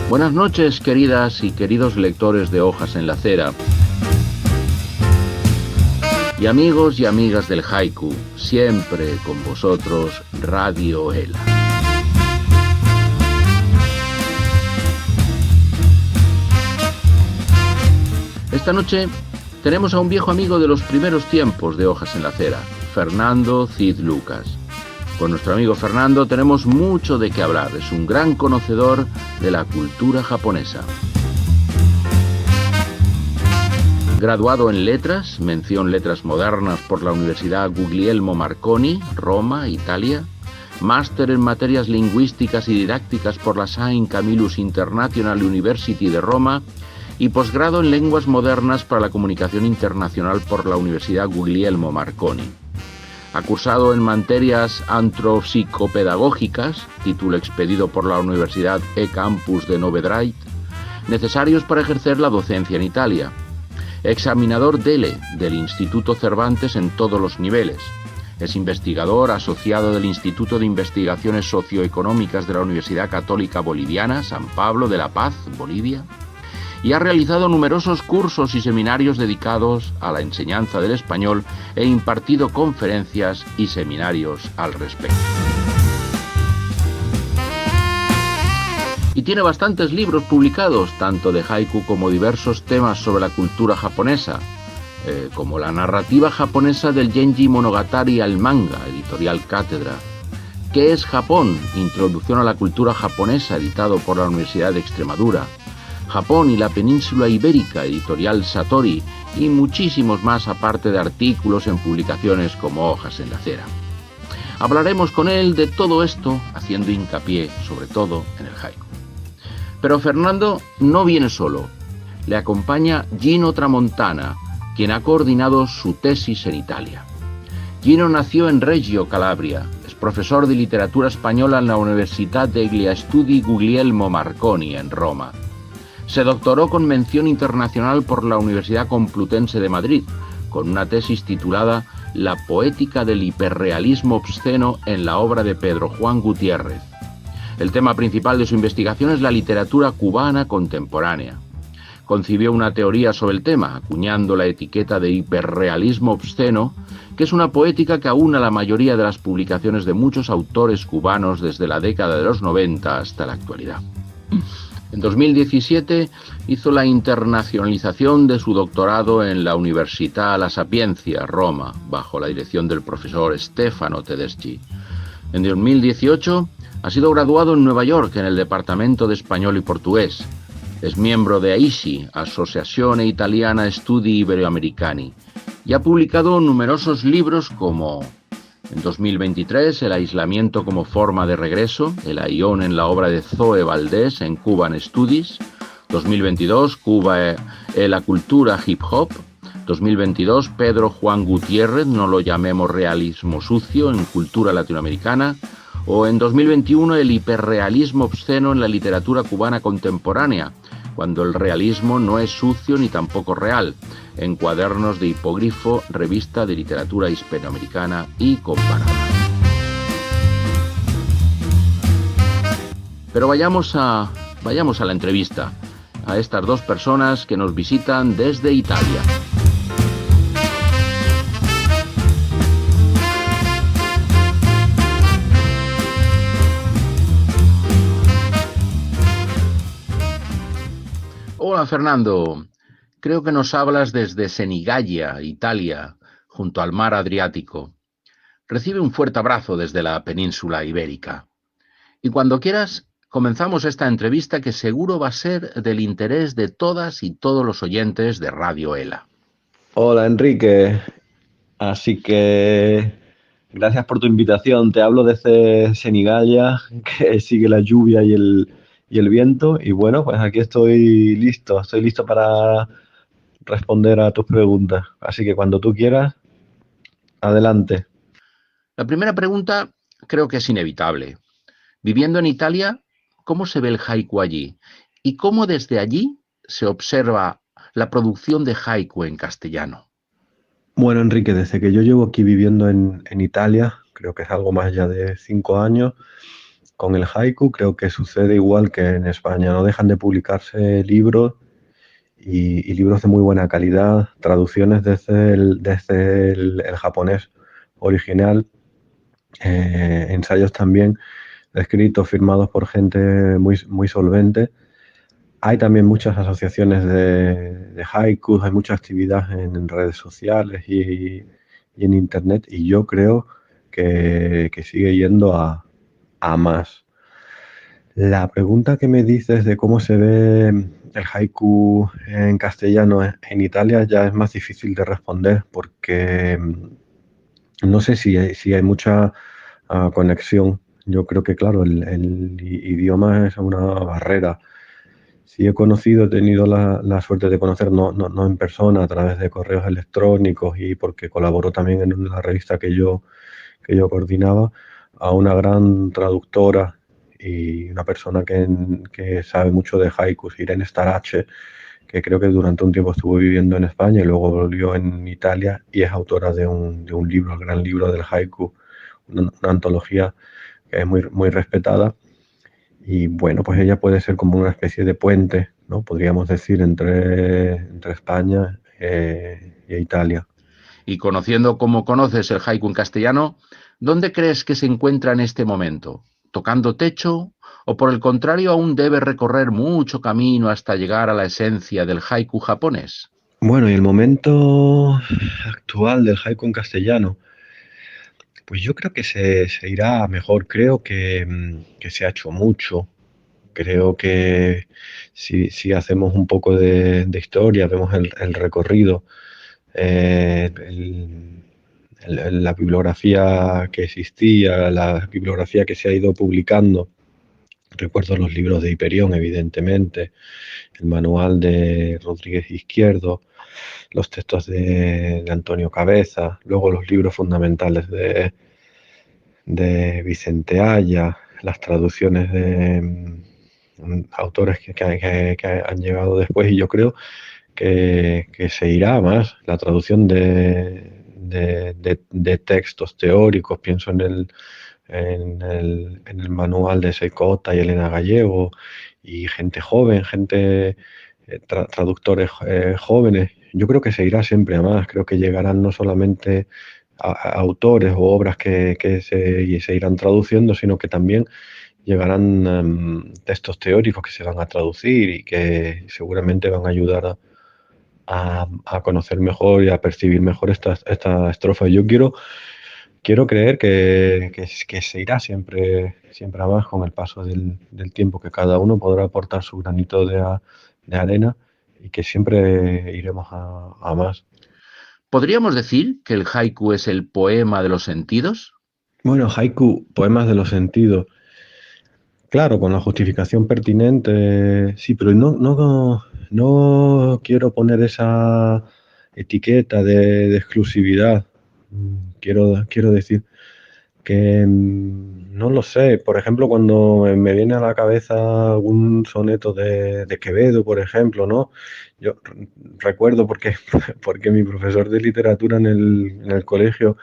Buenas noches, queridas y queridos lectores de Hojas en la Acera. Y amigos y amigas del haiku, siempre con vosotros, Radio Ela. Esta noche tenemos a un viejo amigo de los primeros tiempos de Hojas en la Acera, Fernando Cid Lucas. Con nuestro amigo Fernando tenemos mucho de qué hablar. Es un gran conocedor de la cultura japonesa. Graduado en Letras, mención Letras Modernas por la Universidad Guglielmo Marconi, Roma, Italia. Máster en Materias Lingüísticas y Didácticas por la Saint Camillus International University de Roma. Y posgrado en Lenguas Modernas para la Comunicación Internacional por la Universidad Guglielmo Marconi. Ha cursado en materias antropsicopedagógicas, título expedido por la Universidad E-Campus de Novedright, necesarios para ejercer la docencia en Italia. Examinador DELE del Instituto Cervantes en todos los niveles. Es investigador asociado del Instituto de Investigaciones Socioeconómicas de la Universidad Católica Boliviana, San Pablo de la Paz, Bolivia. Y ha realizado numerosos cursos y seminarios dedicados a la enseñanza del español e impartido conferencias y seminarios al respecto. Y tiene bastantes libros publicados, tanto de haiku como diversos temas sobre la cultura japonesa, como la narrativa japonesa del Genji Monogatari al manga, editorial Cátedra. ¿Qué es Japón? Introducción a la cultura japonesa, editado por la Universidad de Extremadura. Japón y la península ibérica, editorial Satori, y muchísimos más aparte de artículos en publicaciones como Hojas en la Acera. Hablaremos con él de todo esto, haciendo hincapié sobre todo en el haiku. Pero Fernando no viene solo. Le acompaña Gino Tramontana, quien ha coordinado su tesis en Italia. Gino nació en Reggio, Calabria. Es profesor de literatura española en la Università degli Studi Guglielmo Marconi en Roma. Se doctoró con mención internacional por la Universidad Complutense de Madrid, con una tesis titulada La poética del hiperrealismo obsceno en la obra de Pedro Juan Gutiérrez. El tema principal de su investigación es la literatura cubana contemporánea. Concibió una teoría sobre el tema, acuñando la etiqueta de hiperrealismo obsceno, que es una poética que aúna la mayoría de las publicaciones de muchos autores cubanos desde la década de los 90 hasta la actualidad. En 2017 hizo la internacionalización de su doctorado en la Università La Sapienza, Roma, bajo la dirección del profesor Stefano Tedeschi. En 2018 ha sido graduado en Nueva York en el Departamento de Español y Portugués. Es miembro de AISI, Associazione Italiana Studi Iberoamericani, y ha publicado numerosos libros como en 2023, El aislamiento como forma de regreso, el aión en la obra de Zoe Valdés en Cuban Studies. 2022, Cuba e la cultura hip hop. 2022, Pedro Juan Gutiérrez, no lo llamemos realismo sucio, en cultura latinoamericana. O en 2021, el hiperrealismo obsceno en la literatura cubana contemporánea, cuando el realismo no es sucio ni tampoco real, en Cuadernos de Hipogrifo, revista de literatura hispanoamericana y comparada. Pero vayamos a la entrevista, a estas dos personas que nos visitan desde Italia. Hola Fernando, creo que nos hablas desde Senigallia, Italia, junto al mar Adriático. Recibe un fuerte abrazo desde la península ibérica. Y cuando quieras, comenzamos esta entrevista que seguro va a ser del interés de todas y todos los oyentes de Radio Ela. Hola Enrique, así que gracias por tu invitación. Te hablo desde Senigallia, que sigue la lluvia y el viento, y bueno, pues aquí estoy listo para responder a tus preguntas, así que cuando tú quieras, adelante. La primera pregunta creo que es inevitable. Viviendo en Italia, ¿cómo se ve el haiku allí? ¿Y cómo desde allí se observa la producción de haiku en castellano? Bueno, Enrique, desde que yo llevo aquí viviendo en Italia, creo que es algo más ya de 5 años, con el haiku creo que sucede igual que en España. No dejan de publicarse libros y libros de muy buena calidad, traducciones desde el japonés original, ensayos también escritos, firmados por gente muy, muy solvente. Hay también muchas asociaciones de haikus, hay mucha actividad en redes sociales y en internet, y yo creo que sigue yendo a más. La pregunta que me dices de cómo se ve el haiku en castellano en Italia ya es más difícil de responder porque no sé si hay mucha conexión. Yo creo que, claro, el idioma es una barrera. Sí he tenido la suerte de conocer, no en persona, a través de correos electrónicos y porque colaboró también en una revista que yo coordinaba, a una gran traductora y una persona que sabe mucho de haikus, Irene Starace, que creo que durante un tiempo estuvo viviendo en España y luego volvió en Italia y es autora de un libro, el gran libro del haiku, una antología que es muy, muy respetada. Y bueno, pues ella puede ser como una especie de puente, ¿no? Podríamos decir, entre España e Italia. Y conociendo como conoces el haiku en castellano, ¿dónde crees que se encuentra en este momento? ¿Tocando techo? ¿O por el contrario aún debe recorrer mucho camino hasta llegar a la esencia del haiku japonés? Bueno, y el momento actual del haiku en castellano, pues yo creo que se irá mejor. Creo que se ha hecho mucho. Creo que si hacemos un poco de historia, vemos el recorrido, la bibliografía que existía, la bibliografía que se ha ido publicando. Recuerdo los libros de Hiperión, evidentemente, el manual de Rodríguez Izquierdo, los textos de Antonio Cabeza, luego los libros fundamentales de Vicente Aya, las traducciones de autores que han llegado después, y yo creo que se irá más la traducción de textos teóricos. Pienso en el manual de Seicota y Elena Gallego, y gente joven, traductores jóvenes. Yo creo que se irá siempre a más. Creo que llegarán no solamente a autores o obras que se irán traduciendo, sino que también llegarán textos teóricos que se van a traducir y que seguramente van a ayudar a conocer mejor y a percibir mejor esta estrofa. Yo quiero creer que se irá siempre a más con el paso del tiempo, que cada uno podrá aportar su granito de arena y que siempre iremos a más. ¿Podríamos decir que el haiku es el poema de los sentidos? Bueno, haiku, poemas de los sentidos. Claro, con la justificación pertinente, sí, pero no quiero poner esa etiqueta de exclusividad. Quiero decir que no lo sé. Por ejemplo, cuando me viene a la cabeza algún soneto de Quevedo, por ejemplo, ¿no? Yo recuerdo porque mi profesor de literatura en el colegio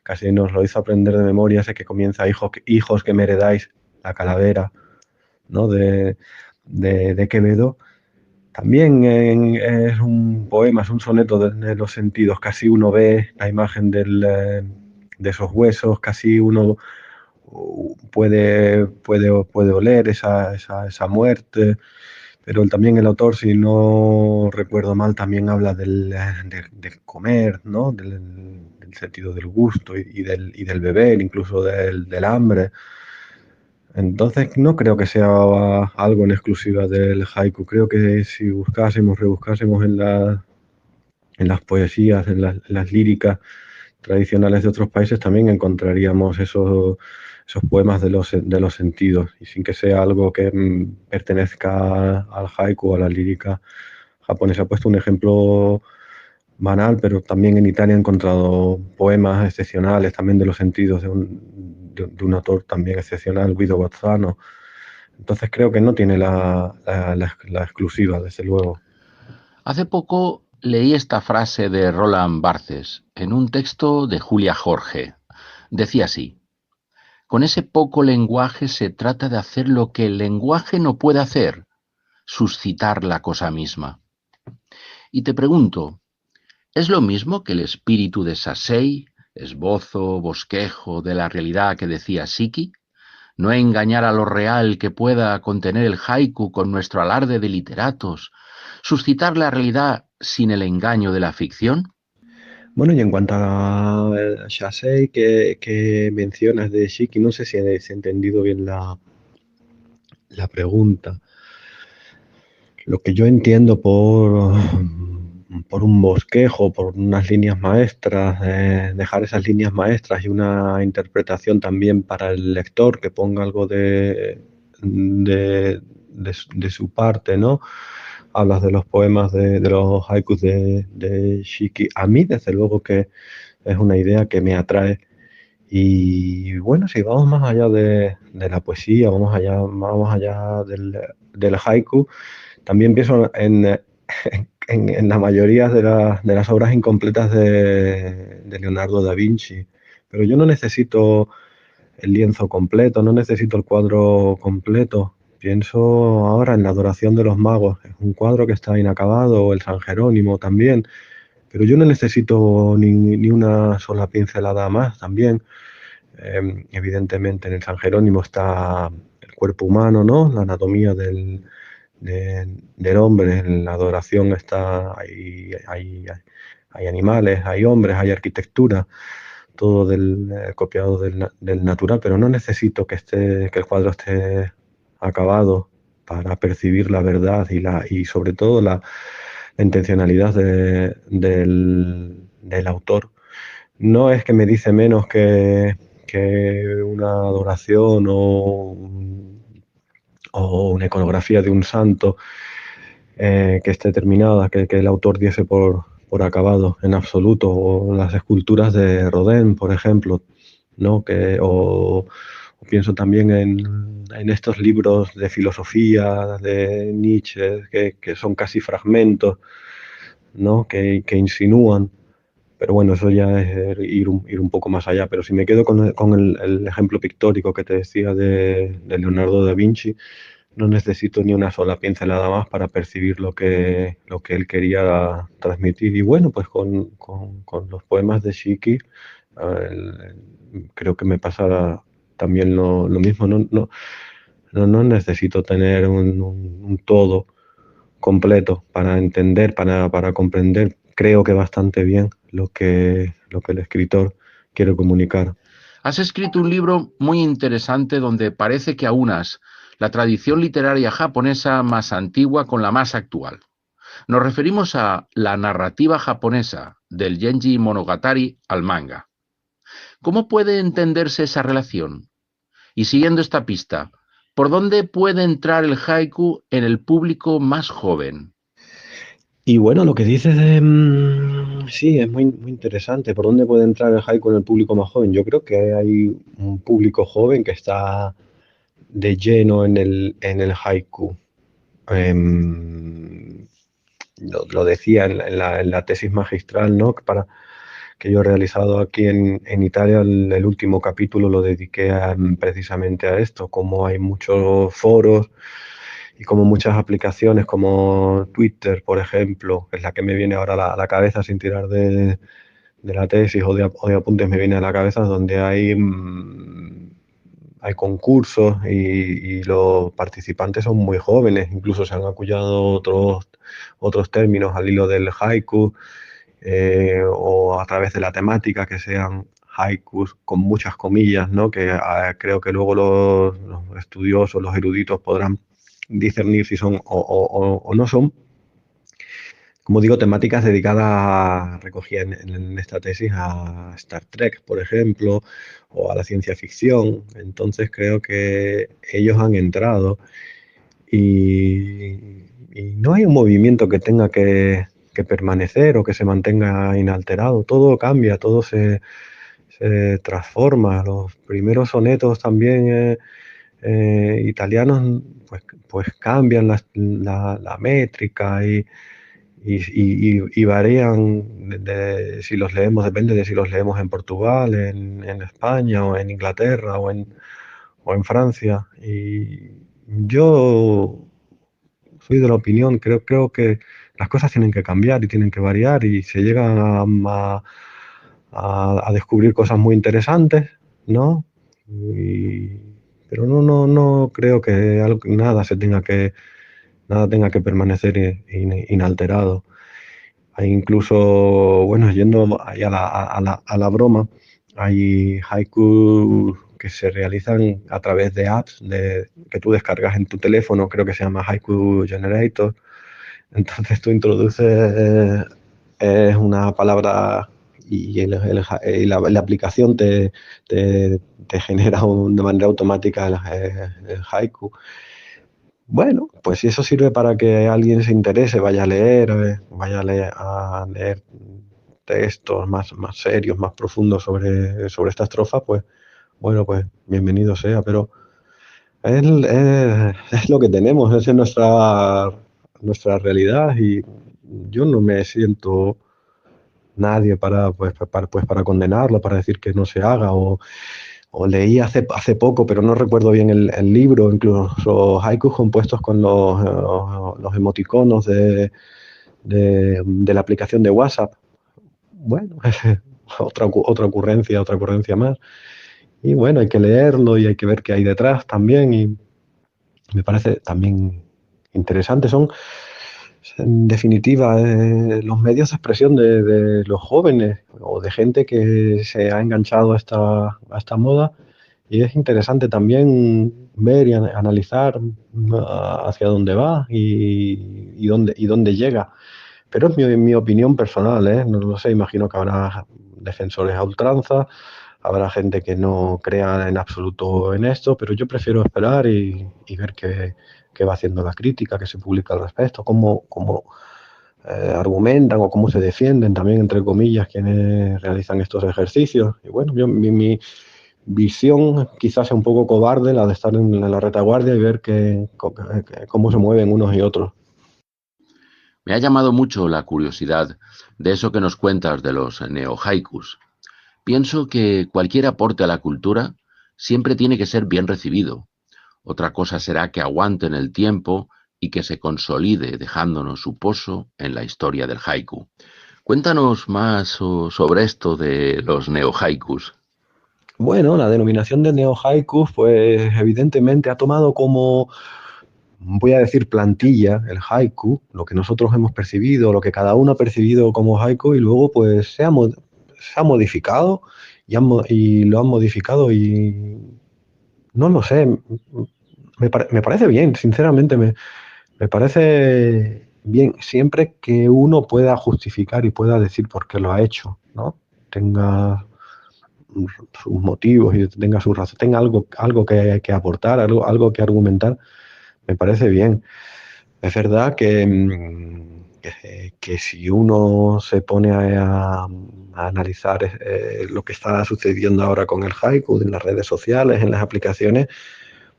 casi nos lo hizo aprender de memoria, ese que comienza: hijos que me heredáis la calavera, ¿no? De Quevedo. También es un poema, es un soneto de los sentidos. Casi uno ve la imagen de esos huesos, casi uno puede oler esa muerte. Pero también el autor, si no recuerdo mal, también habla del comer, ¿no? Del sentido del gusto y del beber, incluso del hambre. Entonces no creo que sea algo en exclusiva del haiku. Creo que si rebuscásemos en las poesías, en las líricas tradicionales de otros países, también encontraríamos esos poemas de los sentidos, y sin que sea algo que pertenezca al haiku o a la lírica japonesa. He puesto un ejemplo banal, pero también en Italia he encontrado poemas excepcionales también de los sentidos de un autor también excepcional, Guido Gozzano. Entonces creo que no tiene la exclusiva, desde luego. Hace poco leí esta frase de Roland Barthes en un texto de Julia Jorge. Decía así: Con ese poco lenguaje se trata de hacer lo que el lenguaje no puede hacer, suscitar la cosa misma. Y te pregunto, ¿es lo mismo que el espíritu de Sasei, esbozo, bosquejo de la realidad que decía Siki? ¿No engañar a lo real que pueda contener el haiku con nuestro alarde de literatos? ¿Suscitar la realidad sin el engaño de la ficción? Bueno, y en cuanto a Shasei que mencionas de Shiki, no sé si he entendido bien la pregunta. Lo que yo entiendo por un bosquejo, por unas líneas maestras, dejar esas líneas maestras y una interpretación también para el lector que ponga algo de su parte, ¿no? Hablas de los poemas, de los haikus de Shiki. A mí, desde luego, que es una idea que me atrae. Y bueno, si vamos más allá de la poesía, vamos allá del haiku, también pienso en la mayoría de las obras incompletas de Leonardo da Vinci. Pero yo no necesito el lienzo completo, no necesito el cuadro completo. Pienso ahora en la Adoración de los Magos. Es un cuadro que está inacabado, o el San Jerónimo también. Pero yo no necesito ni una sola pincelada más también. Evidentemente en el San Jerónimo está el cuerpo humano, ¿no? La anatomía del hombre. En la adoración hay animales, hay hombres, hay arquitectura, todo copiado del natural, pero no necesito que el cuadro esté acabado para percibir la verdad y sobre todo la intencionalidad del autor. No es que me dice menos que una adoración o una iconografía de un santo que esté terminada, que el autor diese por acabado en absoluto, o las esculturas de Rodin, por ejemplo, ¿no? O pienso también en estos libros de filosofía de Nietzsche, que son casi fragmentos, ¿no? Que insinúan. Pero bueno, eso ya es ir un poco más allá. Pero si me quedo con el ejemplo pictórico que te decía de Leonardo da Vinci, no necesito ni una sola pincelada más para percibir lo que él quería transmitir. Y bueno, pues con los poemas de Shiki, creo que me pasa también lo mismo. No necesito tener un todo completo para entender, para comprender, creo que bastante bien lo que el escritor quiere comunicar. Has escrito un libro muy interesante donde parece que aunas la tradición literaria japonesa más antigua con la más actual. Nos referimos a la narrativa japonesa, del Genji Monogatari al manga. ¿Cómo puede entenderse esa relación? Y siguiendo esta pista, ¿por dónde puede entrar el haiku en el público más joven? Y bueno, lo que dices sí, es muy interesante. ¿Por dónde puede entrar el haiku en el público más joven? Yo creo que hay un público joven que está de lleno en el haiku. Em, lo decía en la tesis magistral, ¿no? Que yo he realizado aquí en Italia, el último capítulo lo dediqué precisamente a esto, como hay muchos foros y como muchas aplicaciones como Twitter, por ejemplo, que es la que me viene ahora a la cabeza sin tirar de la tesis o de apuntes, me viene a la cabeza, donde hay concursos y los participantes son muy jóvenes, incluso se han acuñado otros términos al hilo del haiku, o a través de la temática, que sean haikus con muchas comillas, ¿no? Que creo que luego los estudiosos, los eruditos podrán discernir si son o no son. Como digo, temáticas dedicadas, recogía en esta tesis, a Star Trek, por ejemplo, o a la ciencia ficción. Entonces creo que ellos han entrado y no hay un movimiento que tenga que permanecer o que se mantenga inalterado. Todo cambia, todo se transforma. Los primeros sonetos también italianos pues cambian la métrica y varían si los leemos, depende de si los leemos en Portugal, en España o en Inglaterra o en Francia. Y yo soy de la opinión, creo que las cosas tienen que cambiar y tienen que variar y se llegan a descubrir cosas muy interesantes, ¿no? Y- pero no creo que nada tenga que permanecer inalterado. Hay incluso, bueno, yendo ahí a la broma, hay haiku que se realizan a través de apps que tú descargas en tu teléfono, creo que se llama Haiku Generator. Entonces tú introduces una palabra y la aplicación te genera de manera automática el haiku. Bueno, pues si eso sirve para que alguien se interese, vaya a leer textos más serios, más profundos sobre esta estrofa, pues bueno, pues bienvenido sea, pero es lo que tenemos, esa es nuestra realidad y yo no me siento nadie para condenarlo, para decir que no se haga o leí hace poco, pero no recuerdo bien el libro, incluso haikus compuestos con los emoticonos de la aplicación de WhatsApp. Bueno, otra ocurrencia más. Y bueno, hay que leerlo y hay que ver qué hay detrás también. Y me parece también interesante. Son, en definitiva, los medios de expresión de los jóvenes o de gente que se ha enganchado a esta moda. Y es interesante también ver y analizar hacia dónde va y dónde llega. Pero es mi opinión personal, ¿eh? No lo sé, imagino que habrá defensores a ultranza, habrá gente que no crea en absoluto en esto, pero yo prefiero esperar y ver qué va haciendo la crítica, qué se publica al respecto, cómo argumentan o cómo se defienden también, entre comillas, quienes realizan estos ejercicios. Y bueno, mi visión quizás sea un poco cobarde, la de estar en la retaguardia y ver cómo se mueven unos y otros. Me ha llamado mucho la curiosidad de eso que nos cuentas de los neo-haikus. Pienso que cualquier aporte a la cultura siempre tiene que ser bien recibido. Otra cosa será que aguante en el tiempo y que se consolide dejándonos su pozo en la historia del haiku. Cuéntanos más sobre esto de los neo-haikus. Bueno, la denominación de neo-haikus, pues evidentemente ha tomado como, voy a decir, plantilla el haiku, lo que nosotros hemos percibido, lo que cada uno ha percibido como haiku, y luego pues se ha modificado y lo han modificado y no lo sé, me parece bien, sinceramente me parece bien, siempre que uno pueda justificar y pueda decir por qué lo ha hecho, ¿no? Tenga sus motivos y tenga su razón, tenga algo que aportar, algo que argumentar, me parece bien. Es verdad que si uno se pone a analizar lo que está sucediendo ahora con el haiku en las redes sociales, en las aplicaciones,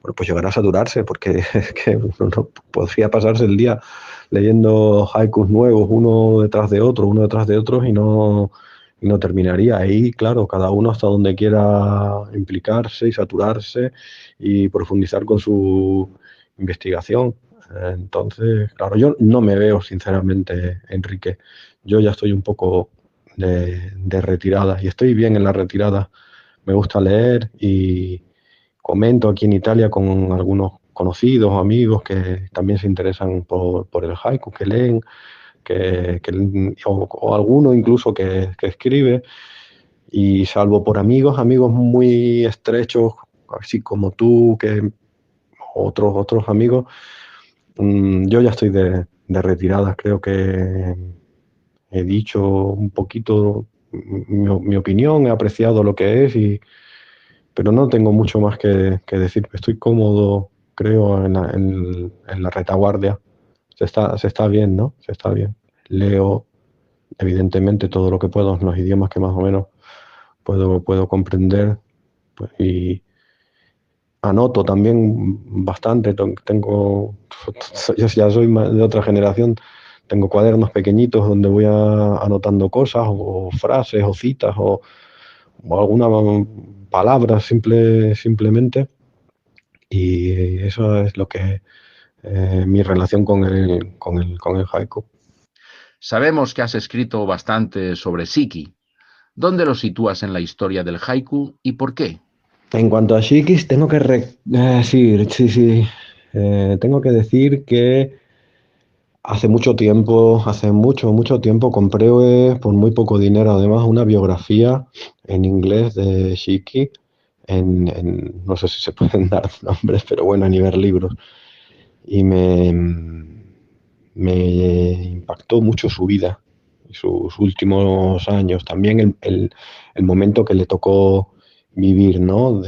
bueno, pues llegará a saturarse porque es que uno no podría pasarse el día leyendo haikus nuevos, uno detrás de otro y no terminaría. Ahí, claro, cada uno hasta donde quiera implicarse y saturarse y profundizar con su investigación. Entonces, claro, yo no me veo, sinceramente, Enrique. Yo ya estoy un poco de retirada y estoy bien en la retirada. Me gusta leer y comento aquí en Italia con algunos conocidos o amigos que también se interesan por el haiku, que leen, o alguno incluso que escribe. Y salvo por amigos muy estrechos, así como tú, que otros amigos, yo ya estoy de retirada. Creo que he dicho un poquito mi opinión, he apreciado lo que es, pero no tengo mucho más que decir. Estoy cómodo, creo, en la retaguardia. Se está bien, ¿no? Se está bien. Leo, evidentemente, todo lo que puedo en los idiomas que más o menos puedo comprender, pues, y anoto también bastante. Yo ya soy de otra generación, tengo cuadernos pequeñitos donde voy anotando cosas o frases o citas o alguna palabra simplemente. Y eso es lo que mi relación con el haiku. Sabemos que has escrito bastante sobre Shiki. ¿Dónde lo sitúas en la historia del haiku y por qué? En cuanto a Shikis, tengo que sí. Tengo que decir que hace mucho tiempo compré por muy poco dinero, además, una biografía en inglés de Shiki. No sé si se pueden dar nombres, pero bueno, en nivel libros. Y me impactó mucho su vida y sus últimos años. También el momento que le tocó vivir, ¿no?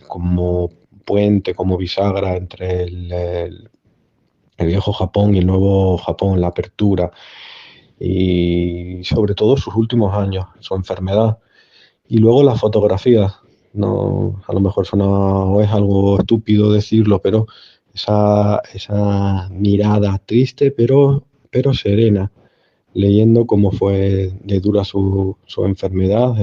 Como puente, como bisagra entre el viejo Japón y el nuevo Japón, la apertura. Y sobre todo sus últimos años, su enfermedad. Y luego las fotografías. No, a lo mejor suena o es algo estúpido decirlo, pero esa mirada triste pero serena, leyendo cómo fue de dura su enfermedad,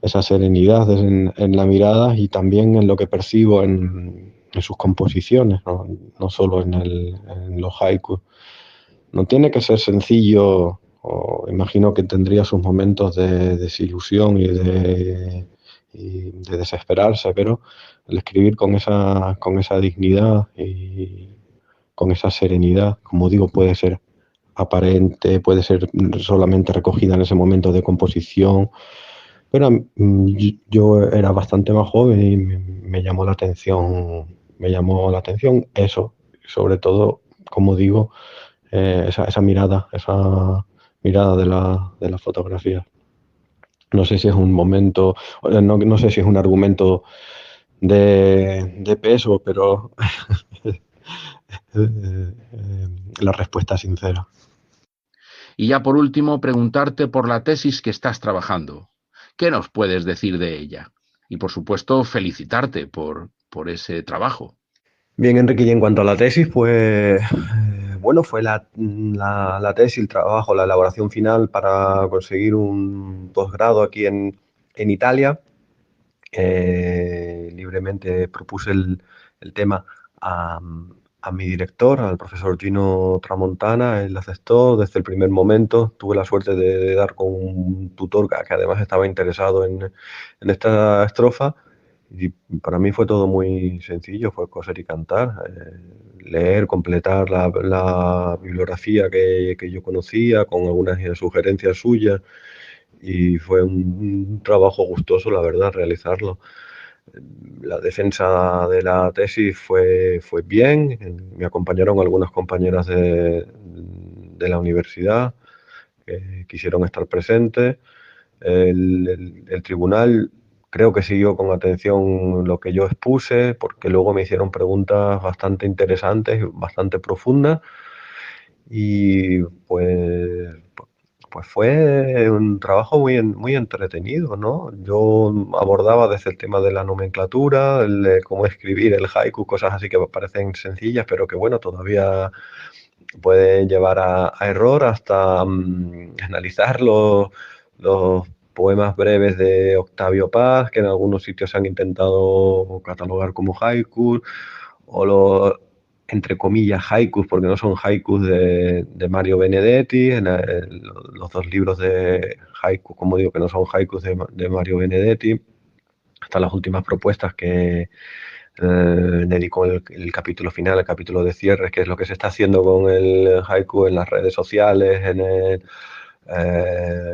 esa serenidad en la mirada y también en lo que percibo en sus composiciones, no solo en los haikus. No tiene que ser sencillo, o imagino que tendría sus momentos de desilusión y de desesperarse, pero el escribir con esa dignidad y con esa serenidad, como digo, puede ser aparente, puede ser solamente recogida en ese momento de composición, pero yo era bastante más joven y me llamó la atención eso, sobre todo, como digo, esa mirada de la fotografía. No sé si es un momento, no sé si es un argumento de peso, pero la respuesta es sincera. Y ya por último, preguntarte por la tesis que estás trabajando. ¿Qué nos puedes decir de ella? Y por supuesto, felicitarte por ese trabajo. Bien, Enrique, y en cuanto a la tesis, pues bueno, fue la tesis, el trabajo, la elaboración final para conseguir un posgrado aquí en Italia. Libremente propuse el tema a, a mi director, al profesor Gino Tramontana. Él aceptó desde el primer momento. Tuve la suerte de dar con un tutor que además estaba interesado en esta estrofa. Y para mí fue todo muy sencillo, fue coser y cantar, leer, completar la bibliografía que yo conocía con algunas sugerencias suyas y fue un trabajo gustoso, la verdad, realizarlo. La defensa de la tesis fue bien, me acompañaron algunas compañeras de la universidad que quisieron estar presentes. El tribunal creo que siguió con atención lo que yo expuse, porque luego me hicieron preguntas bastante interesantes, bastante profundas, y pues fue un trabajo muy entretenido, ¿no? Yo abordaba desde el tema de la nomenclatura, cómo escribir el haiku, cosas así que parecen sencillas, pero que bueno, todavía pueden llevar a error, hasta analizar los poemas breves de Octavio Paz, que en algunos sitios se han intentado catalogar como haikus, o los, entre comillas, haikus, porque no son haikus de Mario Benedetti, los dos libros de haikus, como digo, que no son haikus de Mario Benedetti, hasta las últimas propuestas que dedicó el capítulo final, el capítulo de cierre, que es lo que se está haciendo con el haiku en las redes sociales, en el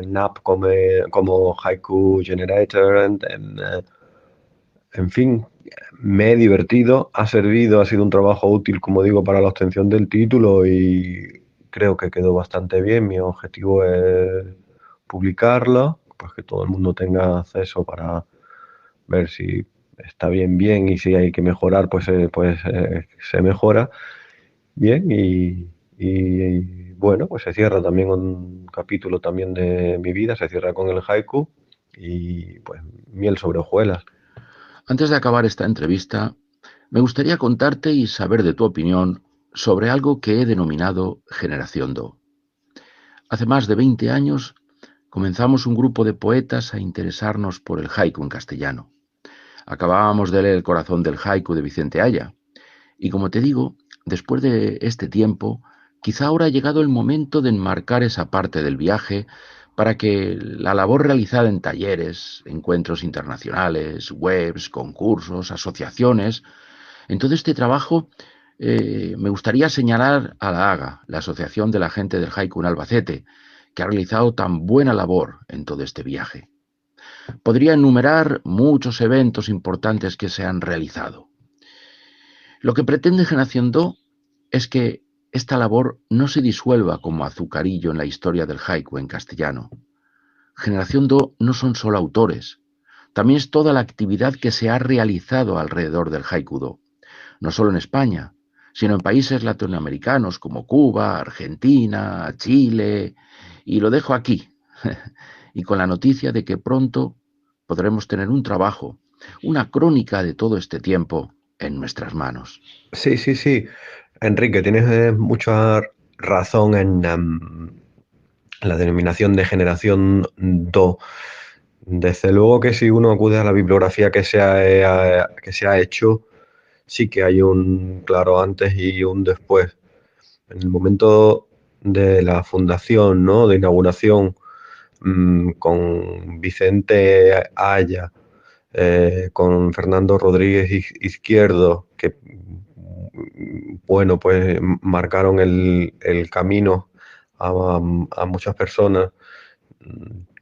NAP como Haiku Generator, en fin, me he divertido, ha servido, ha sido un trabajo útil, como digo, para la obtención del título y creo que quedó bastante bien. Mi objetivo es publicarlo, pues que todo el mundo tenga acceso para ver si está bien y si hay que mejorar, pues se mejora bien y bueno, pues se cierra también un capítulo también de mi vida, se cierra con el haiku y pues miel sobre hojuelas. Antes de acabar esta entrevista, me gustaría contarte y saber de tu opinión sobre algo que he denominado Generación Do. Hace más de 20 años comenzamos un grupo de poetas a interesarnos por el haiku en castellano. Acabábamos de leer El corazón del haiku de Vicente Aya, y como te digo, después de este tiempo, quizá ahora ha llegado el momento de enmarcar esa parte del viaje para que la labor realizada en talleres, encuentros internacionales, webs, concursos, asociaciones, en todo este trabajo me gustaría señalar a la AGA, la Asociación de la Gente del Haiku en Albacete, que ha realizado tan buena labor en todo este viaje. Podría enumerar muchos eventos importantes que se han realizado. Lo que pretende Generación Do es que esta labor no se disuelva como azucarillo en la historia del haiku en castellano. Generación Do no son solo autores, también es toda la actividad que se ha realizado alrededor del haiku do, no solo en España, sino en países latinoamericanos como Cuba, Argentina, Chile, y lo dejo aquí, y con la noticia de que pronto podremos tener un trabajo, una crónica de todo este tiempo en nuestras manos. Sí, sí, sí. Enrique, tienes mucha razón la denominación de generación Do. Desde luego que si uno acude a la bibliografía que se ha hecho, sí que hay un claro antes y un después. En el momento de la fundación, ¿no? De inauguración, con Vicente Aya, con Fernando Rodríguez Izquierdo, que bueno, pues marcaron el camino a muchas personas.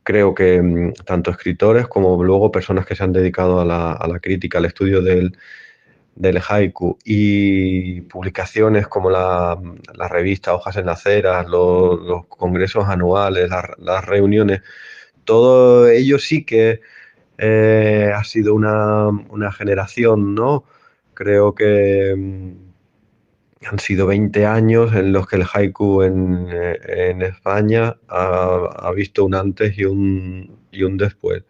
Creo que tanto escritores como luego personas que se han dedicado a la crítica, al estudio del haiku y publicaciones como la revista Hojas en la Acera, los congresos anuales, las reuniones, todo ello sí que ha sido una generación, ¿no? Creo que han sido 20 años en los que el haiku en España ha visto un antes y un después.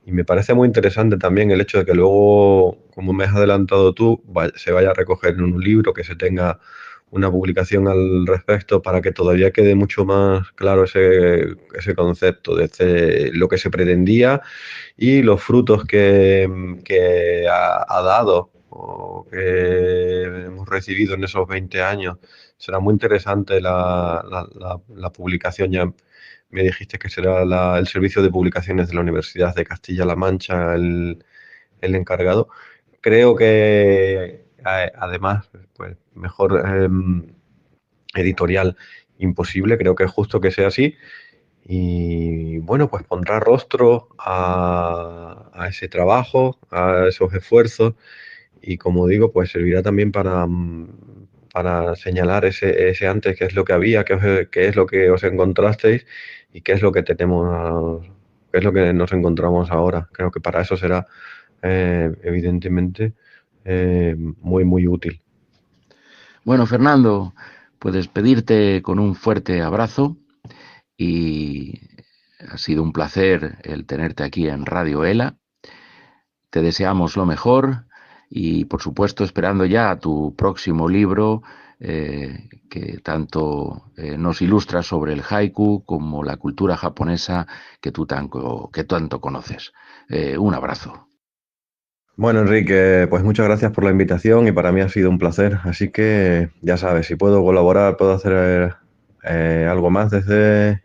Y me parece muy interesante también el hecho de que luego, como me has adelantado tú, se vaya a recoger en un libro, que se tenga una publicación al respecto para que todavía quede mucho más claro ese concepto de lo que se pretendía y los frutos que ha dado o que hemos recibido en esos 20 años. Será muy interesante la publicación. Ya me dijiste que será el servicio de publicaciones de la Universidad de Castilla-La Mancha el encargado. Creo que además, pues mejor editorial imposible, creo que es justo que sea así. Y bueno, pues pondrá rostro a ese trabajo, a esos esfuerzos y como digo, pues servirá también para señalar ese antes, qué es lo que había, qué es lo que os encontrasteis y qué es lo que tenemos, qué es lo que nos encontramos ahora. Creo que para eso será evidentemente muy, muy útil. Bueno, Fernando, puedes pedirte con un fuerte abrazo y ha sido un placer el tenerte aquí en Radio ELA. Te deseamos lo mejor y, por supuesto, esperando ya tu próximo libro que tanto nos ilustra sobre el haiku como la cultura japonesa que tanto conoces. Un abrazo. Bueno, Enrique, pues muchas gracias por la invitación y para mí ha sido un placer. Así que ya sabes, si puedo colaborar, puedo hacer algo más desde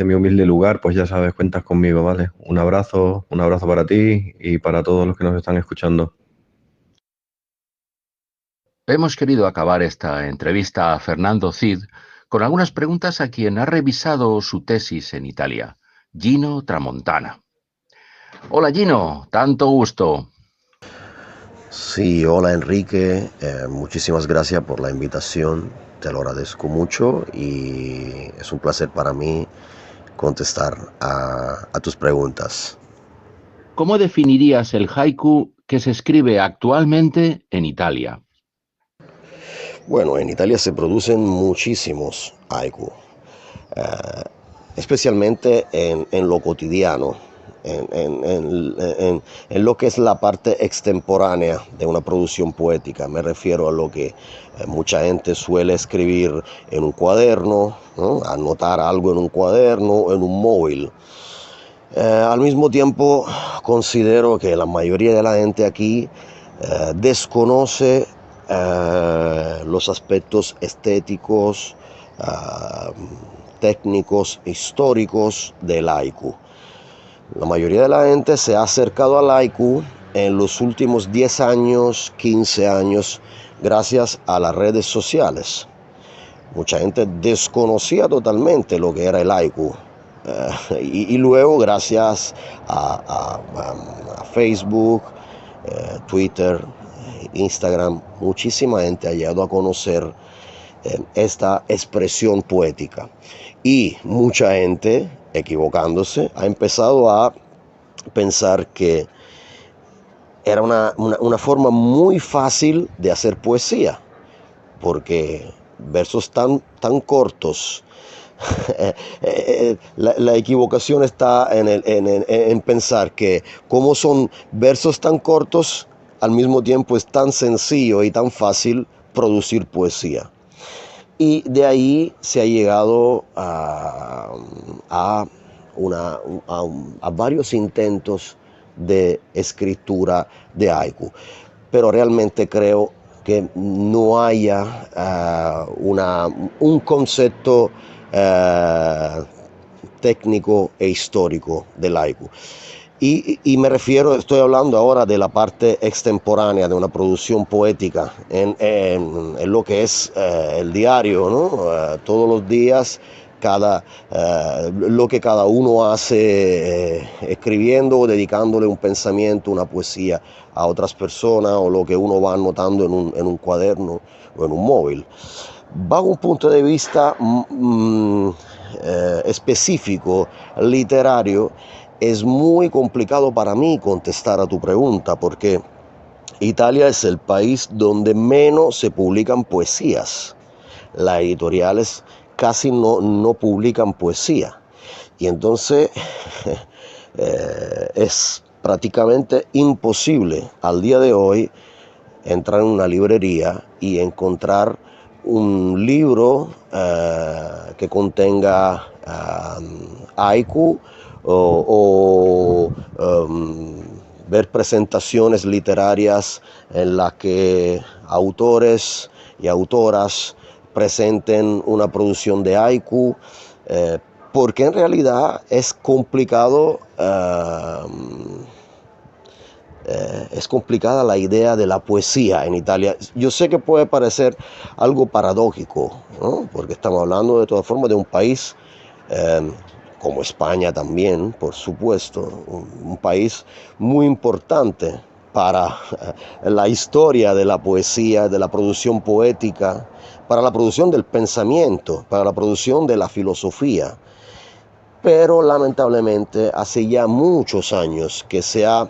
mi humilde lugar, pues ya sabes, cuentas conmigo, ¿vale? Un abrazo para ti y para todos los que nos están escuchando. Hemos querido acabar esta entrevista a Fernando Cid con algunas preguntas a quien ha revisado su tesis en Italia, Gino Tramontana. Hola Gino, tanto gusto. Sí, hola Enrique, muchísimas gracias por la invitación, te lo agradezco mucho y es un placer para mí contestar a tus preguntas. ¿Cómo definirías el haiku que se escribe actualmente en Italia? Bueno, en Italia se producen muchísimos haiku, especialmente en lo cotidiano. en lo que es la parte extemporánea de una producción poética. Me refiero a lo que mucha gente suele escribir en un cuaderno, ¿no? Anotar algo en un cuaderno, en un móvil. Al mismo tiempo, considero que la mayoría de la gente aquí desconoce los aspectos estéticos, técnicos, históricos del haiku. La mayoría de la gente se ha acercado al haiku en los últimos 10 años, 15 años, gracias a las redes sociales. Mucha gente desconocía totalmente lo que era el haiku. Y luego, gracias a Facebook, Twitter, Instagram, muchísima gente ha llegado a conocer esta expresión poética. Y mucha gente, equivocándose, ha empezado a pensar que era una forma muy fácil de hacer poesía, porque versos tan cortos. La equivocación está en pensar que como son versos tan cortos, al mismo tiempo es tan sencillo y tan fácil producir poesía. Y de ahí se ha llegado a varios intentos de escritura de haiku. Pero realmente creo que no haya un concepto técnico e histórico del haiku. Y me refiero, estoy hablando ahora de la parte extemporánea de una producción poética en lo que es el diario, ¿no? Todos los días, lo que cada uno hace escribiendo o dedicándole un pensamiento, una poesía a otras personas, o lo que uno va anotando en un cuaderno o en un móvil. Bajo un punto de vista específico, literario, es muy complicado para mí contestar a tu pregunta, porque Italia es el país donde menos se publican poesías. Las editoriales casi no publican poesía. Y entonces es prácticamente imposible al día de hoy entrar en una librería y encontrar un libro que contenga haiku o ver presentaciones literarias en las que autores y autoras presenten una producción de haiku, porque en realidad es complicado. Es complicada la idea de la poesía en Italia. Yo sé que puede parecer algo paradójico, ¿no? Porque estamos hablando de todas formas de un país como España también, por supuesto, un país muy importante para la historia de la poesía, de la producción poética, para la producción del pensamiento, para la producción de la filosofía. Pero lamentablemente hace ya muchos años que se ha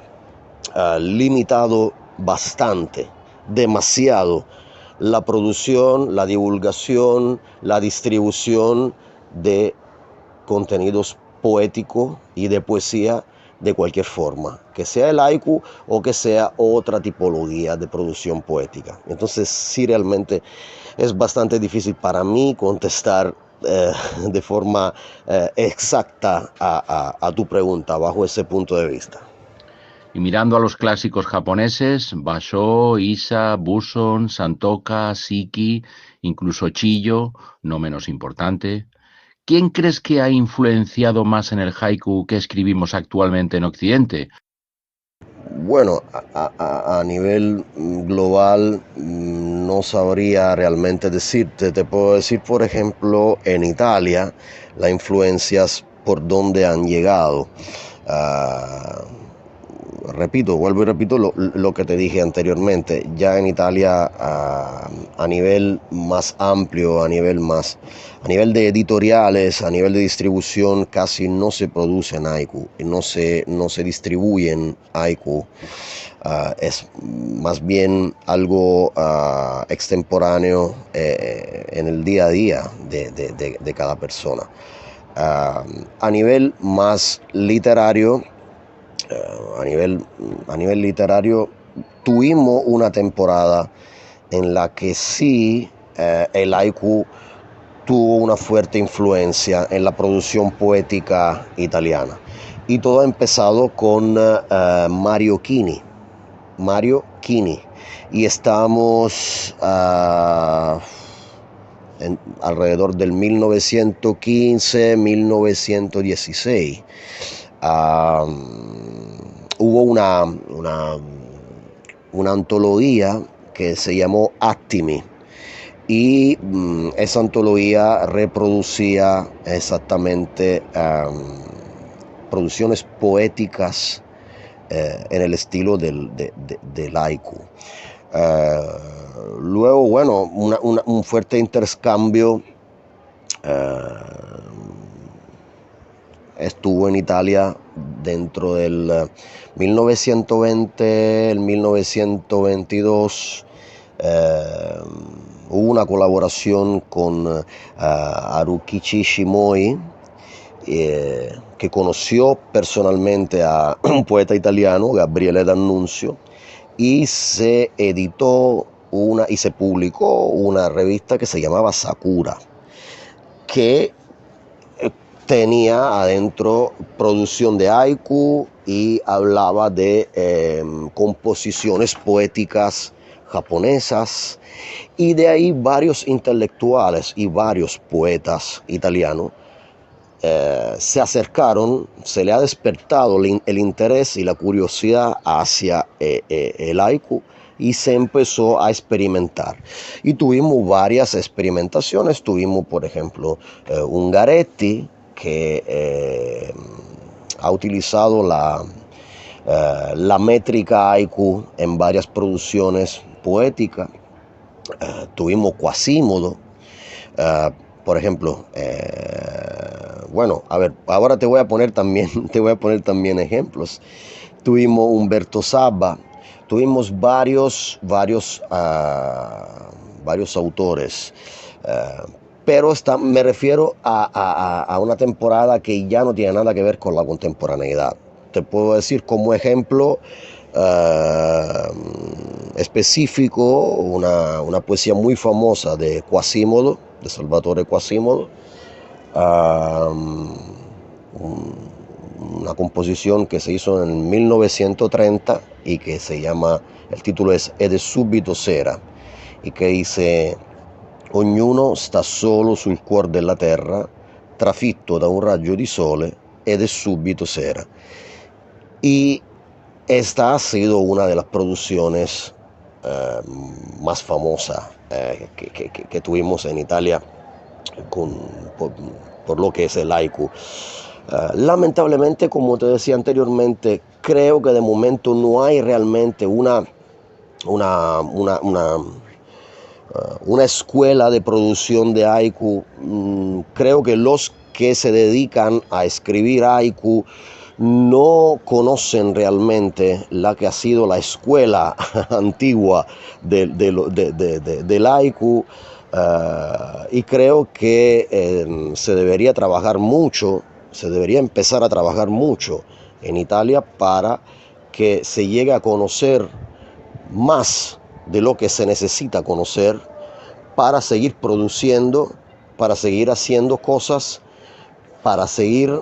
limitado bastante, demasiado, la producción, la divulgación, la distribución de contenidos poéticos y de poesía de cualquier forma, que sea el haiku o que sea otra tipología de producción poética. Entonces sí, realmente es bastante difícil para mí contestar de forma exacta a tu pregunta bajo ese punto de vista. Y mirando a los clásicos japoneses, Basho, Issa, Buson, Santoka, Shiki, incluso Chiyo, no menos importante, ¿quién crees que ha influenciado más en el haiku que escribimos actualmente en Occidente? Bueno, a nivel global no sabría realmente decirte. Te puedo decir, por ejemplo, en Italia, las influencias por donde han llegado. Vuelvo y repito lo que te dije anteriormente. Ya en Italia, a nivel más amplio, a nivel de editoriales, a nivel de distribución, casi no se producen haiku, no se distribuyen haiku. Es más bien algo extemporáneo en el día a día de cada persona. A nivel más literario, a nivel literario, tuvimos una temporada en la que sí el haiku tuvo una fuerte influencia en la producción poética italiana. Y todo ha empezado con Mario Chini. Y estamos alrededor del 1915-1916. Hubo una antología que se llamó Attimi, y esa antología reproducía exactamente producciones poéticas en el estilo del haiku. Luego, bueno, un fuerte intercambio estuvo en Italia dentro del 1920, el 1922. Hubo una colaboración con Haruki Shimoi, que conoció personalmente a un poeta italiano, Gabriele D'Annunzio, y se editó y se publicó una revista que se llamaba Sakura, que tenía adentro producción de haiku y hablaba de composiciones poéticas japonesas, y de ahí varios intelectuales y varios poetas italianos se acercaron, se le ha despertado el interés y la curiosidad hacia el haiku, y se empezó a experimentar. Y tuvimos varias experimentaciones. Tuvimos, por ejemplo, Ungaretti, que ha utilizado la métrica haiku en varias producciones poéticas. Tuvimos Quasimodo, por ejemplo. Bueno, a ver, ahora te voy a poner también ejemplos. Tuvimos Umberto Saba, tuvimos varios autores, pero me refiero a una temporada que ya no tiene nada que ver con la contemporaneidad. Te puedo decir como ejemplo específico una poesía muy famosa de Quasimodo, de Salvatore Quasimodo. Una composición que se hizo en 1930 y que se llama, el título es Ed è subito sera, y que dice: ognuno sta solo sul cuor della terra, trafitto da un raggio di sole, ed è subito sera. Y esta ha sido una de las producciones más famosas que tuvimos en Italia por lo que es el haiku. Lamentablemente, como te decía anteriormente, creo que de momento no hay realmente una escuela de producción de haiku. Creo que los que se dedican a escribir haiku no conocen realmente la que ha sido la escuela antigua del haiku. Y creo que se debería empezar a trabajar mucho en Italia para que se llegue a conocer más de lo que se necesita conocer para seguir produciendo, para seguir haciendo cosas, para seguir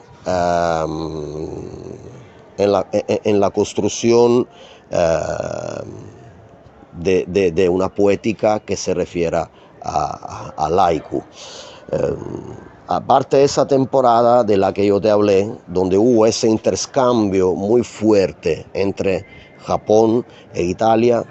en la construcción de una poética que se refiera al haiku. Aparte de esa temporada de la que yo te hablé, donde hubo ese intercambio muy fuerte entre Japón e Italia,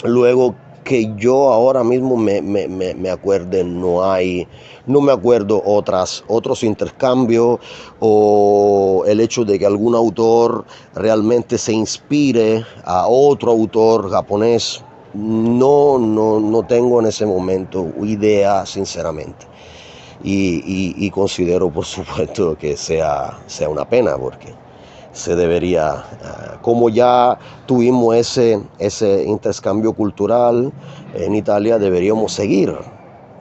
luego que yo ahora mismo me acuerde, no me acuerdo otros intercambios, o el hecho de que algún autor realmente se inspire a otro autor japonés. No tengo en ese momento idea, sinceramente. Y considero, por supuesto, que sea una pena, porque se debería, como ya tuvimos ese intercambio cultural en Italia, deberíamos seguir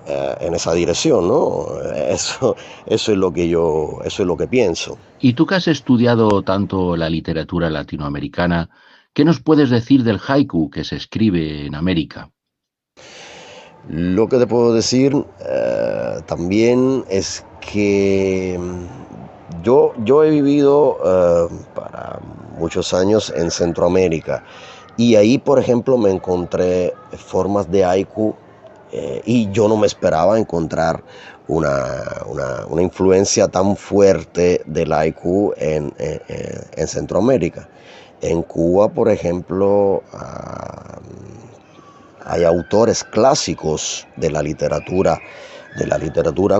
en esa dirección, ¿no? Eso es lo que eso es lo que pienso. Y tú que has estudiado tanto la literatura latinoamericana, ¿qué nos puedes decir del haiku que se escribe en América? Lo que te puedo decir también es que yo he vivido para muchos años en Centroamérica y ahí, por ejemplo, me encontré formas de haiku y yo no me esperaba encontrar una influencia tan fuerte del haiku en Centroamérica. En Cuba, por ejemplo, hay autores clásicos de la literatura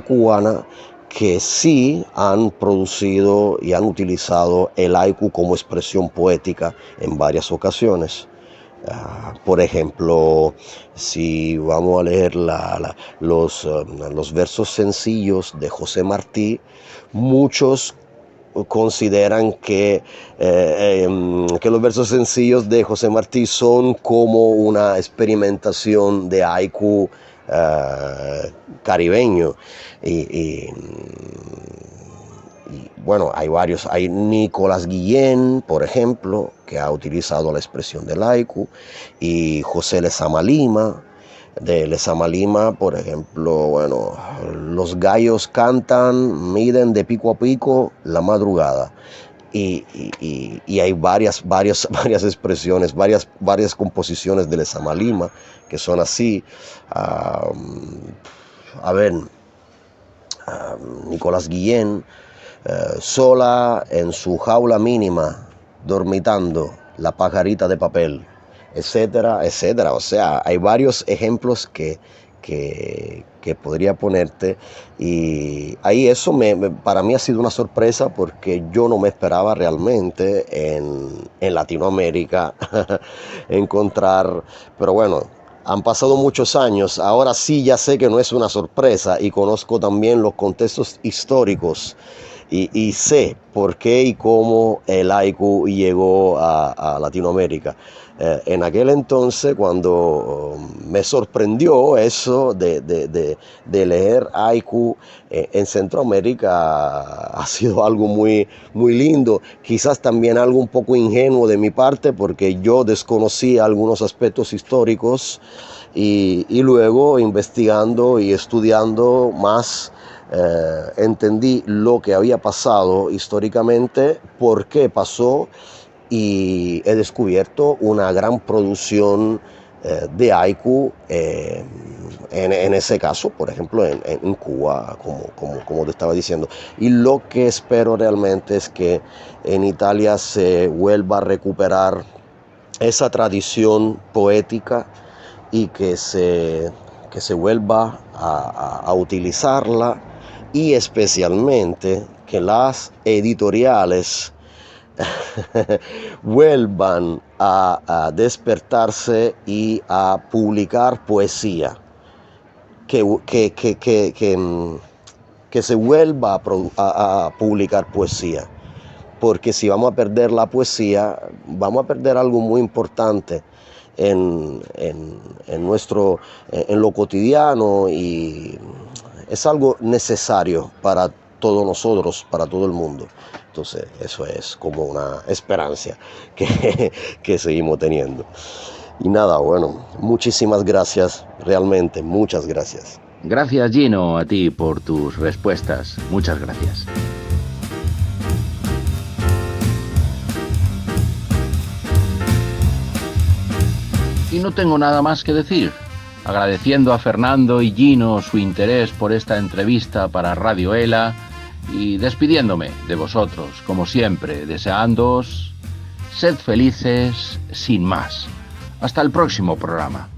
cubana que sí han producido y han utilizado el haiku como expresión poética en varias ocasiones. Por ejemplo, si vamos a leer los versos sencillos de José Martí, muchos consideran que los versos sencillos de José Martí son como una experimentación de haiku caribeño. Y bueno, hay varios. Hay Nicolás Guillén, por ejemplo, que ha utilizado la expresión del haiku, y José Lezama Lima. De Lezama Lima, por ejemplo, bueno, los gallos cantan, miden de pico a pico la madrugada. Y hay varias expresiones, varias composiciones de Lezama Lima que son así. Nicolás Guillén, sola en su jaula mínima, dormitando, la pajarita de papel, etcétera, etcétera. O sea, hay varios ejemplos que podría ponerte, y ahí eso para mí ha sido una sorpresa porque yo no me esperaba realmente en Latinoamérica encontrar, pero bueno, han pasado muchos años, ahora sí ya sé que no es una sorpresa y conozco también los contextos históricos y sé por qué y cómo el haiku llegó a Latinoamérica. En aquel entonces, cuando me sorprendió eso de leer haiku en Centroamérica, ha sido algo muy, muy lindo. Quizás también algo un poco ingenuo de mi parte, porque yo desconocía algunos aspectos históricos y luego investigando y estudiando más, entendí lo que había pasado históricamente, por qué pasó, y he descubierto una gran producción de haiku en ese caso, por ejemplo, en Cuba, como te estaba diciendo. Y lo que espero realmente es que en Italia se vuelva a recuperar esa tradición poética y que se vuelva a utilizarla, y especialmente que las editoriales vuelvan a despertarse y a publicar poesía, que se vuelva a publicar poesía, porque si vamos a perder la poesía, vamos a perder algo muy importante en lo cotidiano, y es algo necesario para todos nosotros, para todo el mundo. Entonces, eso es como una esperanza que seguimos teniendo. Y nada, bueno, muchísimas gracias, realmente, muchas gracias. Gracias, Gino, a ti por tus respuestas. Muchas gracias. Y no tengo nada más que decir. Agradeciendo a Fernando y Gino su interés por esta entrevista para Radio ELA, y despidiéndome de vosotros, como siempre, deseándoos sed felices sin más. Hasta el próximo programa.